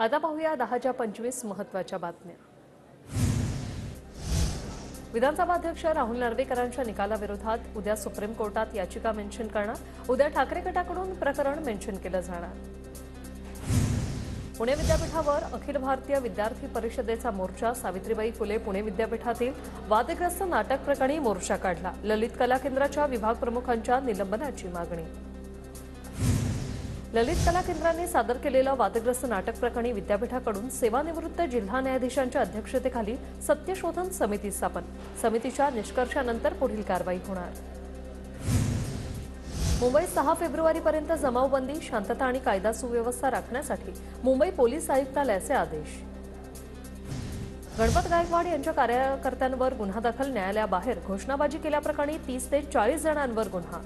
आता पाहूया 10च्या 25 महत्त्वाच्या बातम्या। विधानसभा अध्यक्ष राहुल नार्वेकरांच्या निकालाविरोधात उद्या सुप्रीम कोर्टात याचिका मेन्शन करणार। उद्या ठाकरे गटाकडून प्रकरण मेन्शन केलं जाणार। पुणे विद्यापीठावर अखिल भारतीय विद्यार्थी परिषदेचा मोर्चा। सावित्रीबाई फुले पुणे विद्यापीठातील वादग्रस्त नाटक प्रकरणी मोर्चा काढला। ललित कला केंद्राच्या विभाग प्रमुखांच्या निलंबनाची मागणी। ललित कला केंद्राने सादर केलेलं वादग्रस्त नाटक प्रकरणी विद्यापीठाकडून सेवानिवृत्त जिल्हा न्यायाधीशांच्या अध्यक्षतेखाली सत्यशोधन समिती स्थापन। समितीच्या निष्कर्षानंतर पुढील कारवाई होणार। मुंबईत 6 फेब्रुवारीपर्यंत जमावबंदी, शांतता आणि कायदा सुव्यवस्था राखण्यासाठी मुंबई पोलीस आयुक्तालयाचे आदेश। गणपत गायकवाड यांच्या कार्यकर्त्यांवर गुन्हा दाखल। न्यायालयाबाहेर घोषणाबाजी केल्याप्रकरणी 30 ते 40 जणांवर गुन्हा।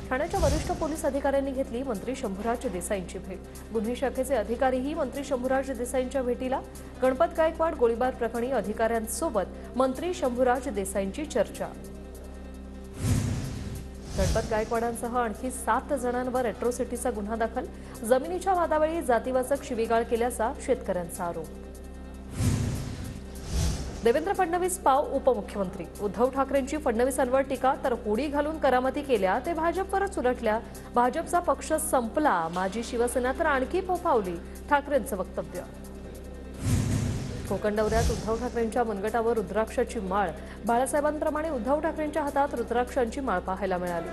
ठाण्याच्या वरिष्ठ पोलीस अधिकाऱ्यांनी घेतली मंत्री शंभूराज देसाईंची भेट। गुन्हे शाखेचे अधिकारीही मंत्री शंभूराज देसाईंच्या भेटीला। गणपत गायकवाड गोळीबार प्रकरणी अधिकाऱ्यांसोबत मंत्री शंभूराज देसाईंची चर्चा। गणपत गायकवाडांसह आणखी 7 जणांवर अॅट्रॉसिटीचा गुन्हा दाखल। जमिनीच्या वादावेळी जातीवाचक शिवीगाळ केल्याचा शेतकऱ्यांचा आरोप। देवेंद्र फडणवीस पाव उपमुख्यमंत्री। उद्धव ठाकरेंची फडणवीसांवर टीका, तर होडी घालून करामती केल्या ते भाजपवरच उलटल्या। भाजपचा पक्ष संपला, माझी शिवसेना तर आणखी फोफावली, ठाकरेंचं वक्तव्य। कोकण दौऱ्यात उद्धव ठाकरेंच्या मनगटावर रुद्राक्षाची माळ। बाळासाहेबांप्रमाणे उद्धव ठाकरेंच्या हातात रुद्राक्षांची माळ पाहायला मिळाली।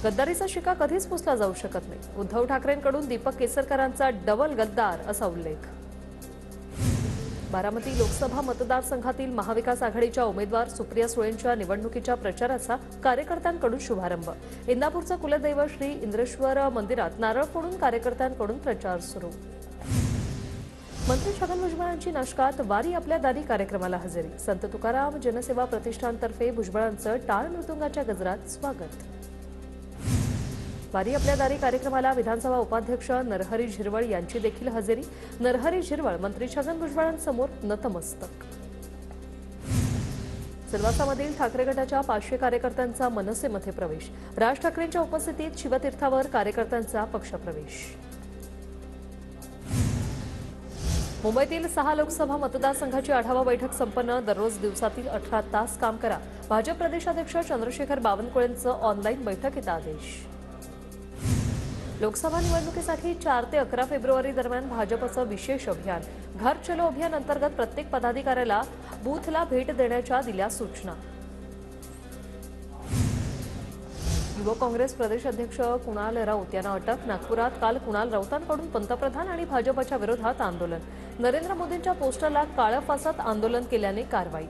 गद्दारीचा शिक्का कधीच पुसला जाऊ शकत नाही। उद्धव ठाकरेंकडून दीपक केसरकरांचा डबल गद्दार असा उल्लेख। बारामती लोकसभा मतदारसंघातील महाविकास आघाडीच्या उमेदवार सुप्रिया सुळेंच्या निवडणुकीच्या प्रचाराचा कार्यकर्त्यांकडून शुभारंभ। इंदापूरचं कुलदैवत श्री इंद्रेश्वर मंदिरात नारळ फोडून कार्यकर्त्यांकडून प्रचार सुरू। मंत्री छगन भुजबळांची नाशकात वारी आपल्या दारी कार्यक्रमाला हजेरी। संत तुकाराम जनसेवा प्रतिष्ठानतर्फे भुजबळांचं टाळ मृदुंगाच्या गजरात स्वागत। वारी आपल्या दारी कार्यक्रमाला विधानसभा उपाध्यक्ष नरहरी झिरवळ यांची देखील हजेरी। नरहरी झिरवळ मंत्री छगन भुजबळांसमोर नतमस्तक। सिल्वासामधील ठाकरे गटाच्या 500 कार्यकर्त्यांचा मनसेमध्ये प्रवेश। राज ठाकरेंच्या उपस्थितीत शिवतीर्थावर कार्यकर्त्यांचा पक्षप्रवेश। मुंबईतील 6 लोकसभा मतदारसंघाची आढावा बैठक संपन्न। दररोज दिवसातील 18 तास काम करा। भाजप प्रदेशाध्यक्ष चंद्रशेखर बावनकुळेंचं ऑनलाईन बैठकीत आदेश। लोकसभा निवडणुकीसाठी 4 ते 11 फेब्रुवारी दरम्यान भाजपचं विशेष अभियान। घर चलो अभियान अंतर्गत प्रत्येक पदाधिकाऱ्याला बूथला भेट देण्याच्या दिल्या सूचना। युवक काँग्रेस प्रदेशाध्यक्ष कुणाल राऊत यांना अटक। नागपुरात काल कुणाल राऊतांकडून पंतप्रधान आणि भाजपच्या विरोधात आंदोलन। नरेंद्र मोदींच्या पोस्टरला काळं फासात आंदोलन केल्याने कारवाई।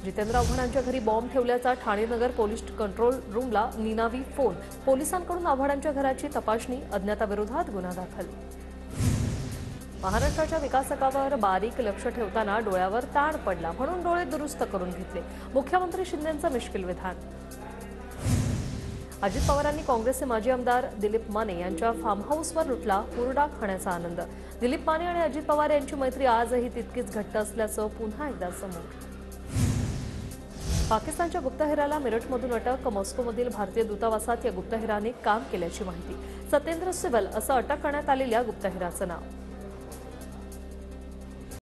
जितेंद्र आव्हाडांच्या घरी बॉम्ब ठेवल्याचा ठाणे नगर पोलीस कंट्रोल रूमला निनावी फोन। पोलिसांकडून आव्हाडांच्या घराची तपासणी। अज्ञाताविरोधात गुन्हा दाखल। महाराष्ट्राच्या विकासकावर बारीक लक्ष ठेवताना डोळ्यावर ताण पडला, म्हणून डोळे दुरुस्त करून घेतले। मुख्यमंत्री शिंदेंचं मिश्किल विधान। अजित पवारांनी काँग्रेसचे माजी आमदार दिलीप माने यांच्या फार्म हाऊसवर लुटला हुरडा खाण्याचा आनंद। दिलीप माने आणि अजित पवार यांची मैत्री आजही तितकीच घट्ट असल्याचं पुन्हा एकदा समोर। पाकिस्तानच्या गुप्तहेराला मेरठमधून अटक। मॉस्कोमधील भारतीय दूतावासात या गुप्तहेराने काम केल्याची माहिती। सत्येंद्र सिवल असं अटक करण्यात आलेल्या गुप्तहेराचं नाव।